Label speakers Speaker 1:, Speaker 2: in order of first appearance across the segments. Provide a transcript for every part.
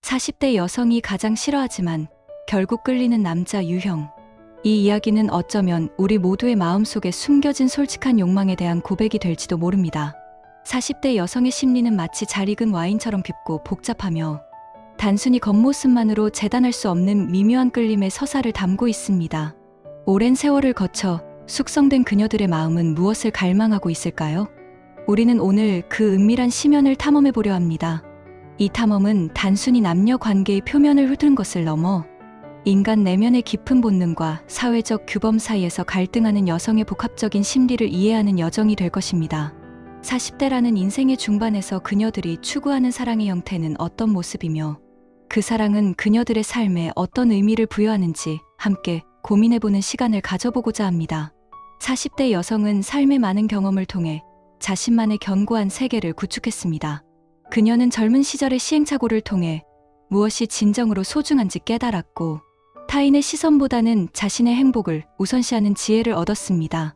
Speaker 1: 40대 여성이 가장 싫어하지만 결국 끌리는 남자 유형. 이 이야기는 어쩌면 우리 모두의 마음속에 숨겨진 솔직한 욕망에 대한 고백이 될지도 모릅니다. 40대 여성의 심리는 마치 잘 익은 와인처럼 깊고 복잡하며 단순히 겉모습만으로 재단할 수 없는 미묘한 끌림의 서사를 담고 있습니다. 오랜 세월을 거쳐 숙성된 그녀들의 마음은 무엇을 갈망하고 있을까요? 우리는 오늘 그 은밀한 심연을 탐험해 보려 합니다. 이 탐험은 단순히 남녀 관계의 표면을 훑는 것을 넘어 인간 내면의 깊은 본능과 사회적 규범 사이에서 갈등하는 여성의 복합적인 심리를 이해하는 여정이 될 것입니다. 40대라는 인생의 중반에서 그녀들이 추구하는 사랑의 형태는 어떤 모습이며 그 사랑은 그녀들의 삶에 어떤 의미를 부여하는지 함께 고민해보는 시간을 가져보고자 합니다. 40대 여성은 삶의 많은 경험을 통해 자신만의 견고한 세계를 구축했습니다. 그녀는 젊은 시절의 시행착오를 통해 무엇이 진정으로 소중한지 깨달았고 타인의 시선보다는 자신의 행복을 우선시하는 지혜를 얻었습니다.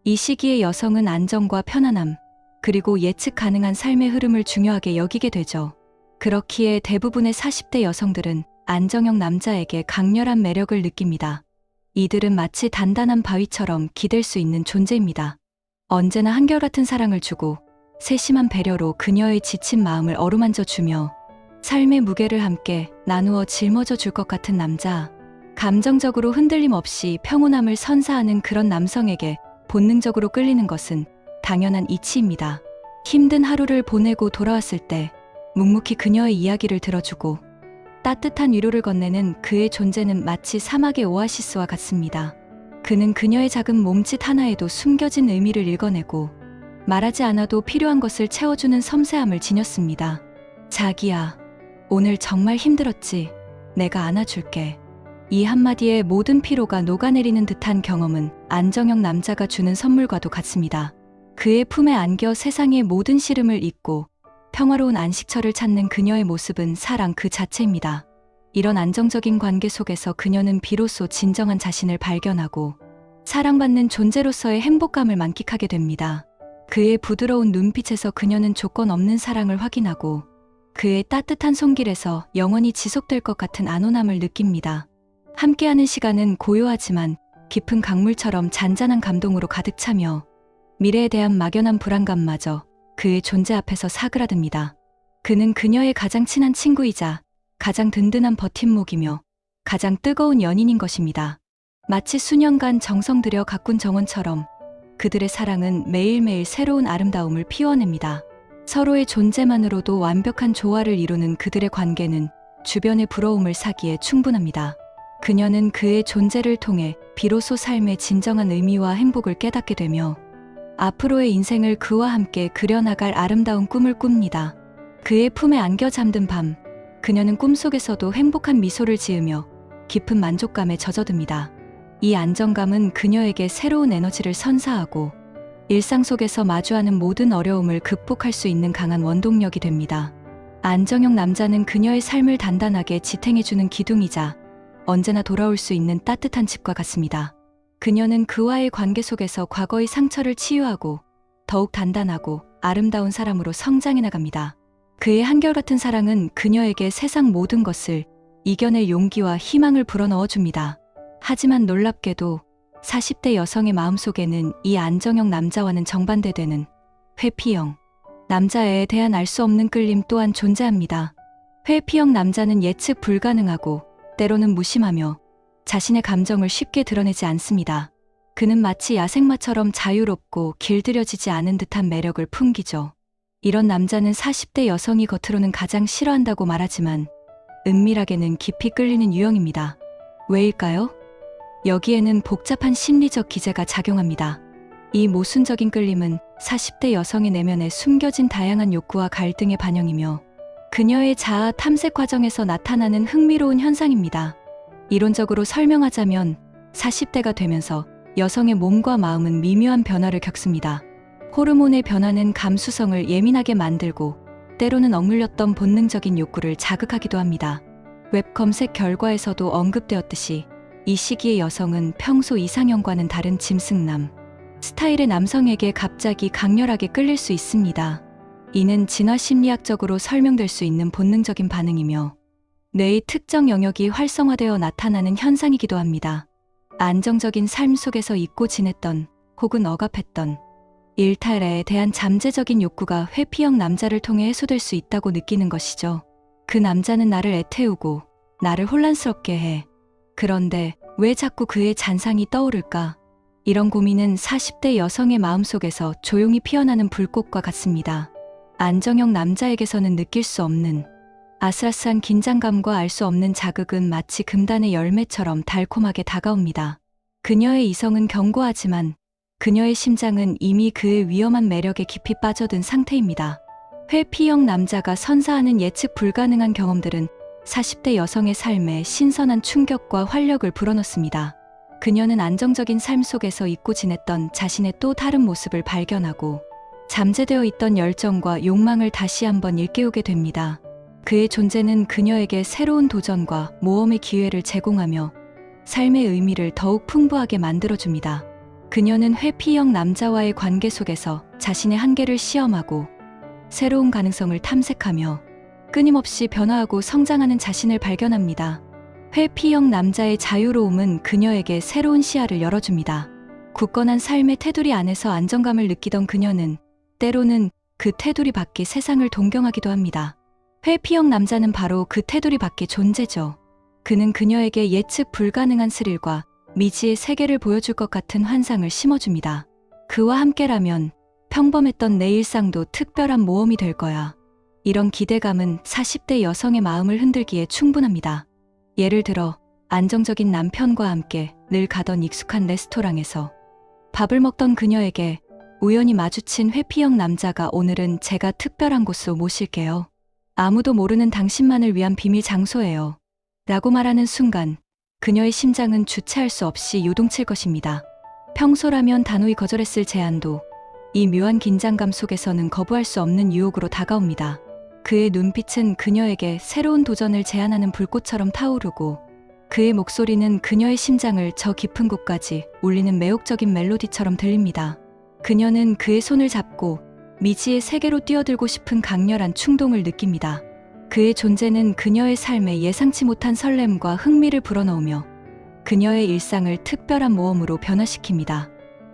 Speaker 1: 이 시기의 여성은 안정과 편안함, 그리고 예측 가능한 삶의 흐름을 중요하게 여기게 되죠. 그렇기에 대부분의 40대 여성들은 안정형 남자에게 강렬한 매력을 느낍니다. 이들은 마치 단단한 바위처럼 기댈 수 있는 존재입니다. 언제나 한결같은 사랑을 주고 세심한 배려로 그녀의 지친 마음을 어루만져 주며 삶의 무게를 함께 나누어 짊어져 줄 것 같은 남자. 감정적으로 흔들림 없이 평온함을 선사하는 그런 남성에게 본능적으로 끌리는 것은 당연한 이치입니다. 힘든 하루를 보내고 돌아왔을 때 묵묵히 그녀의 이야기를 들어주고 따뜻한 위로를 건네는 그의 존재는 마치 사막의 오아시스와 같습니다. 그는 그녀의 작은 몸짓 하나에도 숨겨진 의미를 읽어내고 말하지 않아도 필요한 것을 채워주는 섬세함을 지녔습니다. 자기야, 오늘 정말 힘들었지? 내가 안아줄게. 이 한마디에 모든 피로가 녹아내리는 듯한 경험은 안정형 남자가 주는 선물과도 같습니다. 그의 품에 안겨 세상의 모든 시름을 잊고 평화로운 안식처를 찾는 그녀의 모습은 사랑 그 자체입니다. 이런 안정적인 관계 속에서 그녀는 비로소 진정한 자신을 발견하고 사랑받는 존재로서의 행복감을 만끽하게 됩니다. 그의 부드러운 눈빛에서 그녀는 조건 없는 사랑을 확인하고 그의 따뜻한 손길에서 영원히 지속될 것 같은 안온함을 느낍니다. 함께하는 시간은 고요하지만 깊은 강물처럼 잔잔한 감동으로 가득 차며 미래에 대한 막연한 불안감마저 그의 존재 앞에서 사그라듭니다. 그는 그녀의 가장 친한 친구이자 가장 든든한 버팀목이며 가장 뜨거운 연인인 것입니다. 마치 수년간 정성 들여 가꾼 정원처럼 그들의 사랑은 매일매일 새로운 아름다움을 피워냅니다. 서로의 존재만으로도 완벽한 조화를 이루는 그들의 관계는 주변의 부러움을 사기에 충분합니다. 그녀는 그의 존재를 통해 비로소 삶의 진정한 의미와 행복을 깨닫게 되며 앞으로의 인생을 그와 함께 그려나갈 아름다운 꿈을 꿉니다. 그의 품에 안겨 잠든 밤, 그녀는 꿈속에서도 행복한 미소를 지으며 깊은 만족감에 젖어듭니다. 이 안정감은 그녀에게 새로운 에너지를 선사하고 일상 속에서 마주하는 모든 어려움을 극복할 수 있는 강한 원동력이 됩니다. 안정형 남자는 그녀의 삶을 단단하게 지탱해주는 기둥이자 언제나 돌아올 수 있는 따뜻한 집과 같습니다. 그녀는 그와의 관계 속에서 과거의 상처를 치유하고 더욱 단단하고 아름다운 사람으로 성장해 나갑니다. 그의 한결같은 사랑은 그녀에게 세상 모든 것을 이겨낼 용기와 희망을 불어넣어줍니다. 하지만 놀랍게도 40대 여성의 마음속에는 이 안정형 남자와는 정반대되는 회피형 남자에 대한 알 수 없는 끌림 또한 존재합니다. 회피형 남자는 예측 불가능하고 때로는 무심하며 자신의 감정을 쉽게 드러내지 않습니다. 그는 마치 야생마처럼 자유롭고 길들여지지 않은 듯한 매력을 풍기죠. 이런 남자는 40대 여성이 겉으로는 가장 싫어한다고 말하지만 은밀하게는 깊이 끌리는 유형입니다. 왜일까요? 여기에는 복잡한 심리적 기제가 작용합니다. 이 모순적인 끌림은 40대 여성의 내면에 숨겨진 다양한 욕구와 갈등의 반영이며 그녀의 자아 탐색 과정에서 나타나는 흥미로운 현상입니다. 이론적으로 설명하자면 40대가 되면서 여성의 몸과 마음은 미묘한 변화를 겪습니다. 호르몬의 변화는 감수성을 예민하게 만들고 때로는 억눌렸던 본능적인 욕구를 자극하기도 합니다. 웹 검색 결과에서도 언급되었듯이 이 시기의 여성은 평소 이상형과는 다른 짐승남 스타일의 남성에게 갑자기 강렬하게 끌릴 수 있습니다. 이는 진화 심리학적으로 설명될 수 있는 본능적인 반응이며 뇌의 특정 영역이 활성화되어 나타나는 현상이기도 합니다. 안정적인 삶 속에서 잊고 지냈던 혹은 억압했던 일탈에 대한 잠재적인 욕구가 회피형 남자를 통해 해소될 수 있다고 느끼는 것이죠. 그 남자는 나를 애태우고 나를 혼란스럽게 해. 그런데 왜 자꾸 그의 잔상이 떠오를까? 이런 고민은 40대 여성의 마음속에서 조용히 피어나는 불꽃과 같습니다. 안정형 남자에게서는 느낄 수 없는 아슬아슬한 긴장감과 알 수 없는 자극은 마치 금단의 열매처럼 달콤하게 다가옵니다. 그녀의 이성은 견고하지만 그녀의 심장은 이미 그의 위험한 매력에 깊이 빠져든 상태입니다. 회피형 남자가 선사하는 예측 불가능한 경험들은 40대 여성의 삶에 신선한 충격과 활력을 불어넣습니다. 그녀는 안정적인 삶 속에서 잊고 지냈던 자신의 또 다른 모습을 발견하고 잠재되어 있던 열정과 욕망을 다시 한번 일깨우게 됩니다. 그의 존재는 그녀에게 새로운 도전과 모험의 기회를 제공하며 삶의 의미를 더욱 풍부하게 만들어줍니다. 그녀는 회피형 남자와의 관계 속에서 자신의 한계를 시험하고 새로운 가능성을 탐색하며 끊임없이 변화하고 성장하는 자신을 발견합니다. 회피형 남자의 자유로움은 그녀에게 새로운 시야를 열어줍니다. 굳건한 삶의 테두리 안에서 안정감을 느끼던 그녀는 때로는 그 테두리 밖의 세상을 동경하기도 합니다. 회피형 남자는 바로 그 테두리 밖의 존재죠. 그는 그녀에게 예측 불가능한 스릴과 미지의 세계를 보여줄 것 같은 환상을 심어줍니다. 그와 함께라면 평범했던 내 일상도 특별한 모험이 될 거야. 이런 기대감은 40대 여성의 마음을 흔들기에 충분합니다. 예를 들어 안정적인 남편과 함께 늘 가던 익숙한 레스토랑에서 밥을 먹던 그녀에게 우연히 마주친 회피형 남자가 오늘은 제가 특별한 곳으로 모실게요. 아무도 모르는 당신만을 위한 비밀 장소예요. 라고 말하는 순간 그녀의 심장은 주체할 수 없이 요동칠 것입니다. 평소라면 단호히 거절했을 제안도 이 묘한 긴장감 속에서는 거부할 수 없는 유혹으로 다가옵니다. 그의 눈빛은 그녀에게 새로운 도전을 제안하는 불꽃처럼 타오르고 그의 목소리는 그녀의 심장을 저 깊은 곳까지 울리는 매혹적인 멜로디처럼 들립니다. 그녀는 그의 손을 잡고 미지의 세계로 뛰어들고 싶은 강렬한 충동을 느낍니다. 그의 존재는 그녀의 삶에 예상치 못한 설렘과 흥미를 불어넣으며 그녀의 일상을 특별한 모험으로 변화시킵니다.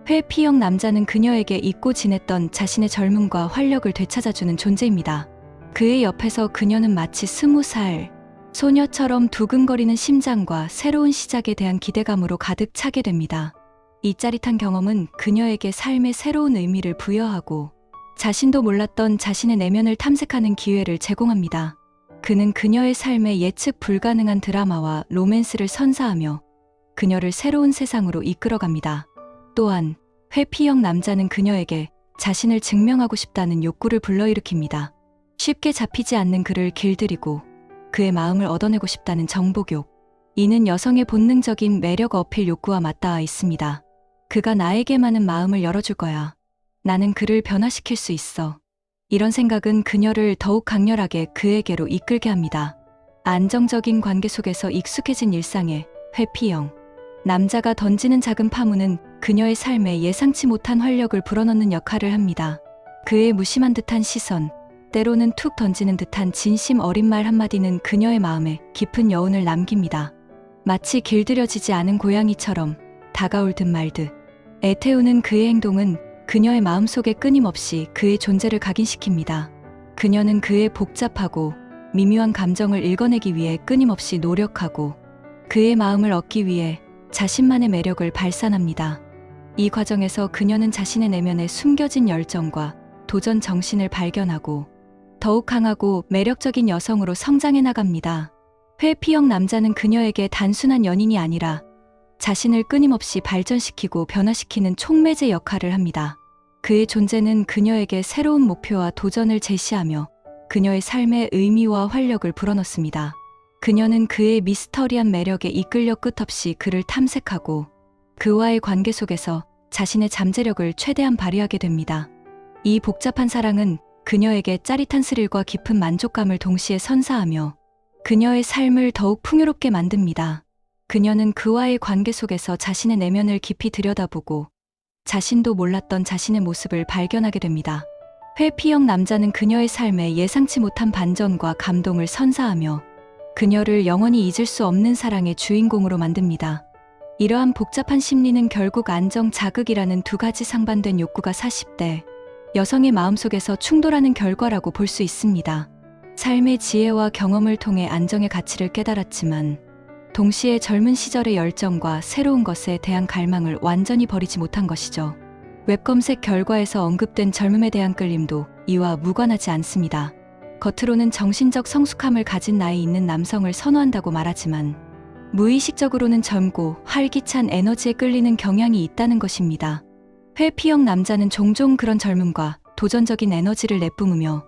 Speaker 1: 회피형 남자는 그녀에게 잊고 지냈던 자신의 젊음과 활력을 되찾아주는 존재입니다. 그의 옆에서 그녀는 마치 20살 소녀처럼 두근거리는 심장과 새로운 시작에 대한 기대감으로 가득 차게 됩니다. 이 짜릿한 경험은 그녀에게 삶의 새로운 의미를 부여하고 자신도 몰랐던 자신의 내면을 탐색하는 기회를 제공합니다. 그는 그녀의 삶에 예측 불가능한 드라마와 로맨스를 선사하며 그녀를 새로운 세상으로 이끌어갑니다. 또한 회피형 남자는 그녀에게 자신을 증명하고 싶다는 욕구를 불러일으킵니다. 쉽게 잡히지 않는 그를 길들이고 그의 마음을 얻어내고 싶다는 정복욕. 이는 여성의 본능적인 매력 어필 욕구와 맞닿아 있습니다. 그가 나에게만은 마음을 열어줄 거야. 나는 그를 변화시킬 수 있어. 이런 생각은 그녀를 더욱 강렬하게 그에게로 이끌게 합니다. 안정적인 관계 속에서 익숙해진 일상에 회피형 남자가 던지는 작은 파문은 그녀의 삶에 예상치 못한 활력을 불어넣는 역할을 합니다. 그의 무심한 듯한 시선, 때로는 툭 던지는 듯한 진심 어린 말 한마디는 그녀의 마음에 깊은 여운을 남깁니다. 마치 길들여지지 않은 고양이처럼 다가올 듯 말 듯. 애태우는 그의 행동은 그녀의 마음속에 끊임없이 그의 존재를 각인시킵니다. 그녀는 그의 복잡하고 미묘한 감정을 읽어내기 위해 끊임없이 노력하고 그의 마음을 얻기 위해 자신만의 매력을 발산합니다. 이 과정에서 그녀는 자신의 내면에 숨겨진 열정과 도전 정신을 발견하고 더욱 강하고 매력적인 여성으로 성장해 나갑니다. 회피형 남자는 그녀에게 단순한 연인이 아니라 자신을 끊임없이 발전시키고 변화시키는 촉매제 역할을 합니다. 그의 존재는 그녀에게 새로운 목표와 도전을 제시하며 그녀의 삶의 의미와 활력을 불어넣습니다. 그녀는 그의 미스터리한 매력에 이끌려 끝없이 그를 탐색하고 그와의 관계 속에서 자신의 잠재력을 최대한 발휘하게 됩니다. 이 복잡한 사랑은 그녀에게 짜릿한 스릴과 깊은 만족감을 동시에 선사하며 그녀의 삶을 더욱 풍요롭게 만듭니다. 그녀는 그와의 관계 속에서 자신의 내면을 깊이 들여다보고 자신도 몰랐던 자신의 모습을 발견하게 됩니다. 회피형 남자는 그녀의 삶에 예상치 못한 반전과 감동을 선사하며 그녀를 영원히 잊을 수 없는 사랑의 주인공으로 만듭니다. 이러한 복잡한 심리는 결국 안정, 자극이라는 두 가지 상반된 욕구가 40대 여성의 마음속에서 충돌하는 결과라고 볼 수 있습니다. 삶의 지혜와 경험을 통해 안정의 가치를 깨달았지만 동시에 젊은 시절의 열정과 새로운 것에 대한 갈망을 완전히 버리지 못한 것이죠. 웹 검색 결과에서 언급된 젊음에 대한 끌림도 이와 무관하지 않습니다. 겉으로는 정신적 성숙함을 가진 나이 있는 남성을 선호한다고 말하지만 무의식적으로는 젊고 활기찬 에너지에 끌리는 경향이 있다는 것입니다. 회피형 남자는 종종 그런 젊음과 도전적인 에너지를 내뿜으며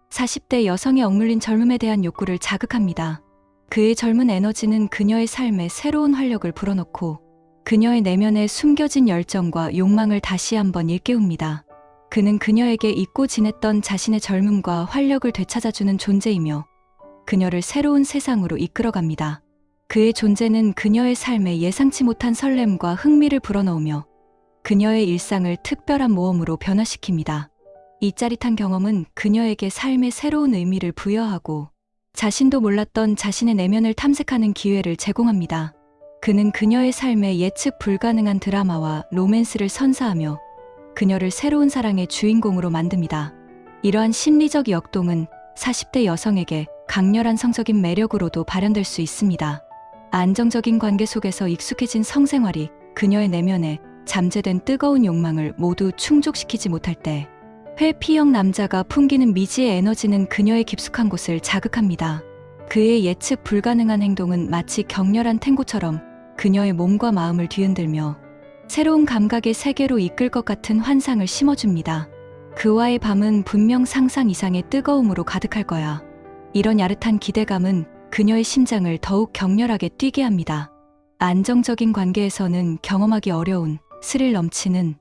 Speaker 1: 40대 여성의 억눌린 젊음에 대한 욕구를 자극합니다. 그의 젊은 에너지는 그녀의 삶에 새로운 활력을 불어넣고 그녀의 내면에 숨겨진 열정과 욕망을 다시 한번 일깨웁니다. 그는 그녀에게 잊고 지냈던 자신의 젊음과 활력을 되찾아주는 존재이며 그녀를 새로운 세상으로 이끌어갑니다. 그의 존재는 그녀의 삶에 예상치 못한 설렘과 흥미를 불어넣으며 그녀의 일상을 특별한 모험으로 변화시킵니다. 이 짜릿한 경험은 그녀에게 삶의 새로운 의미를 부여하고 자신도 몰랐던 자신의 내면을 탐색하는 기회를 제공합니다. 그는 그녀의 삶에 예측 불가능한 드라마와 로맨스를 선사하며 그녀를 새로운 사랑의 주인공으로 만듭니다. 이러한 심리적 역동은 40대 여성에게 강렬한 성적인 매력으로도 발현될 수 있습니다. 안정적인 관계 속에서 익숙해진 성생활이 그녀의 내면에 잠재된 뜨거운 욕망을 모두 충족시키지 못할 때 회피형 남자가 풍기는 미지의 에너지는 그녀의 깊숙한 곳을 자극합니다. 그의 예측 불가능한 행동은 마치 격렬한 탱고처럼 그녀의 몸과 마음을 뒤흔들며 새로운 감각의 세계로 이끌 것 같은 환상을 심어줍니다. 그와의 밤은 분명 상상 이상의 뜨거움으로 가득할 거야. 이런 야릇한 기대감은 그녀의 심장을 더욱 격렬하게 뛰게 합니다. 안정적인 관계에서는 경험하기 어려운 스릴 넘치는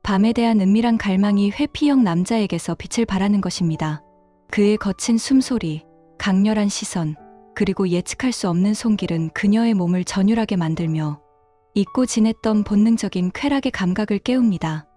Speaker 1: 밤에 대한 은밀한 갈망이 회피형 남자에게서 빛을 발하는 것입니다. 그의 거친 숨소리, 강렬한 시선, 그리고 예측할 수 없는 손길은 그녀의 몸을 전율하게 만들며 잊고 지냈던 본능적인 쾌락의 감각을 깨웁니다.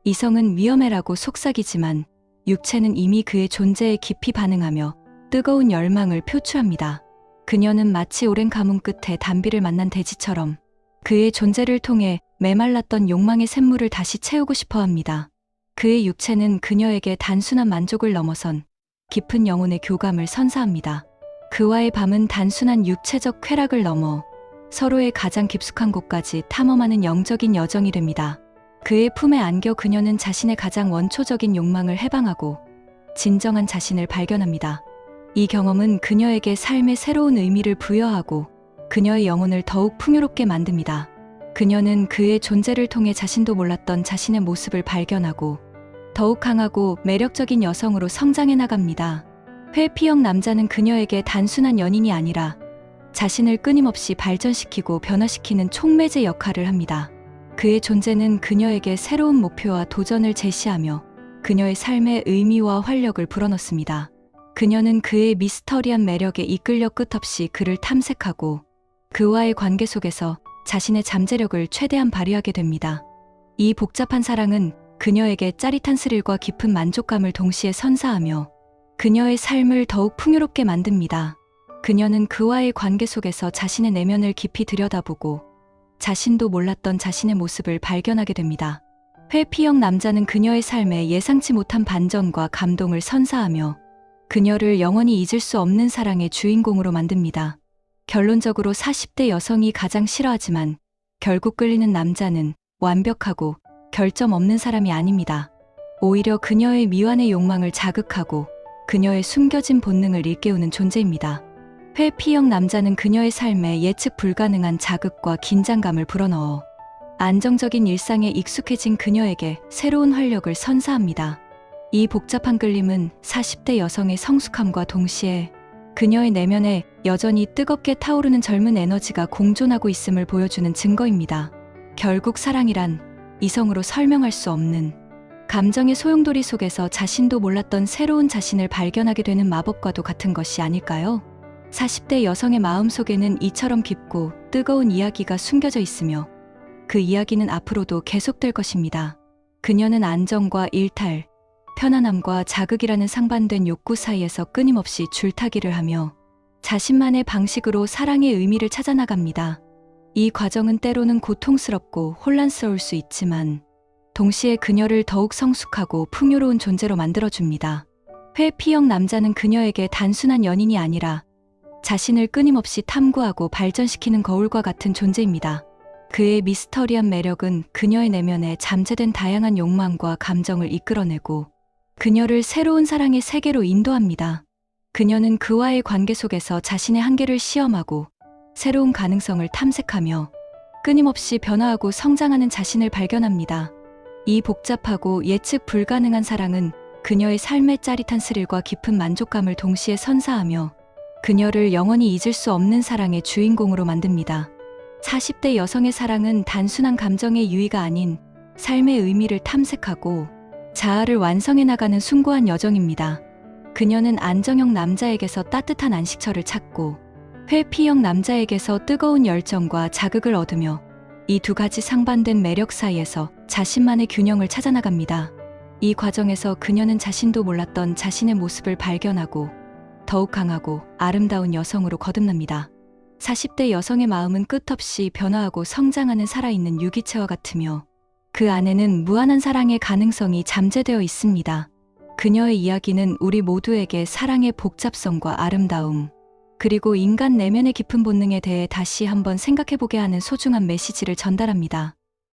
Speaker 1: 이성은 위험해라고 속삭이지만 육체는 이미 그의 존재에 깊이 반응하며 뜨거운 열망을 표출합니다. 그녀는 마치 오랜 가뭄 끝에 단비를 만난 돼지처럼 그의 존재를 통해 메말랐던 욕망의 샘물을 다시 채우고 싶어 합니다. 그의 육체는 그녀에게 단순한 만족을 넘어선 깊은 영혼의 교감을 선사합니다. 그와의 밤은 단순한 육체적 쾌락을 넘어 서로의 가장 깊숙한 곳까지 탐험하는 영적인 여정이 됩니다. 그의 품에 안겨 그녀는 자신의 가장 원초적인 욕망을 해방하고 진정한 자신을 발견합니다. 이 경험은 그녀에게 삶의 새로운 의미를 부여하고 그녀의 영혼을 더욱 풍요롭게 만듭니다. 그녀는 그의 존재를 통해 자신도 몰랐던 자신의 모습을 발견하고 더욱 강하고 매력적인 여성으로 성장해 나갑니다. 회피형 남자는 그녀에게 단순한 연인이 아니라 자신을 끊임없이 발전시키고 변화시키는 촉매제 역할을 합니다. 그의 존재는 그녀에게 새로운 목표와 도전을 제시하며 그녀의 삶의 의미와 활력을 불어넣습니다. 그녀는 그의 미스터리한 매력에 이끌려 끝없이 그를 탐색하고 그와의 관계 속에서 자신의 잠재력을 최대한 발휘하게 됩니다. 이 복잡한 사랑은 그녀에게 짜릿한 스릴과 깊은 만족감을 동시에 선사하며 그녀의 삶을 더욱 풍요롭게 만듭니다. 그녀는 그와의 관계 속에서 자신의 내면을 깊이 들여다보고 자신도 몰랐던 자신의 모습을 발견하게 됩니다. 회피형 남자는 그녀의 삶에 예상치 못한 반전과 감동을 선사하며 그녀를 영원히 잊을 수 없는 사랑의 주인공으로 만듭니다. 결론적으로 40대 여성이 가장 싫어하지만 결국 끌리는 남자는 완벽하고 결점 없는 사람이 아닙니다. 오히려 그녀의 미완의 욕망을 자극하고 그녀의 숨겨진 본능을 일깨우는 존재입니다. 회피형 남자는 그녀의 삶에 예측 불가능한 자극과 긴장감을 불어넣어 안정적인 일상에 익숙해진 그녀에게 새로운 활력을 선사합니다. 이 복잡한 끌림은 40대 여성의 성숙함과 동시에 그녀의 내면에 여전히 뜨겁게 타오르는 젊은 에너지가 공존하고 있음을 보여주는 증거입니다. 결국 사랑이란 이성으로 설명할 수 없는 감정의 소용돌이 속에서 자신도 몰랐던 새로운 자신을 발견하게 되는 마법과도 같은 것이 아닐까요? 40대 여성의 마음 속에는 이처럼 깊고 뜨거운 이야기가 숨겨져 있으며 그 이야기는 앞으로도 계속될 것입니다. 그녀는 안정과 일탈, 편안함과 자극이라는 상반된 욕구 사이에서 끊임없이 줄타기를 하며 자신만의 방식으로 사랑의 의미를 찾아나갑니다. 이 과정은 때로는 고통스럽고 혼란스러울 수 있지만 동시에 그녀를 더욱 성숙하고 풍요로운 존재로 만들어줍니다. 회피형 남자는 그녀에게 단순한 연인이 아니라 자신을 끊임없이 탐구하고 발전시키는 거울과 같은 존재입니다. 그의 미스터리한 매력은 그녀의 내면에 잠재된 다양한 욕망과 감정을 이끌어내고 그녀를 새로운 사랑의 세계로 인도합니다. 그녀는 그와의 관계 속에서 자신의 한계를 시험하고 새로운 가능성을 탐색하며 끊임없이 변화하고 성장하는 자신을 발견합니다. 이 복잡하고 예측 불가능한 사랑은 그녀의 삶의 짜릿한 스릴과 깊은 만족감을 동시에 선사하며 그녀를 영원히 잊을 수 없는 사랑의 주인공으로 만듭니다. 40대 여성의 사랑은 단순한 감정의 유의가 아닌 삶의 의미를 탐색하고 자아를 완성해 나가는 숭고한 여정입니다. 그녀는 안정형 남자에게서 따뜻한 안식처를 찾고 회피형 남자에게서 뜨거운 열정과 자극을 얻으며 이 두 가지 상반된 매력 사이에서 자신만의 균형을 찾아나갑니다. 이 과정에서 그녀는 자신도 몰랐던 자신의 모습을 발견하고 더욱 강하고 아름다운 여성으로 거듭납니다. 40대 여성의 마음은 끝없이 변화하고 성장하는 살아있는 유기체와 같으며 그 안에는 무한한 사랑의 가능성이 잠재되어 있습니다. 그녀의 이야기는 우리 모두에게 사랑의 복잡성과 아름다움, 그리고 인간 내면의 깊은 본능에 대해 다시 한번 생각해보게 하는 소중한 메시지를 전달합니다.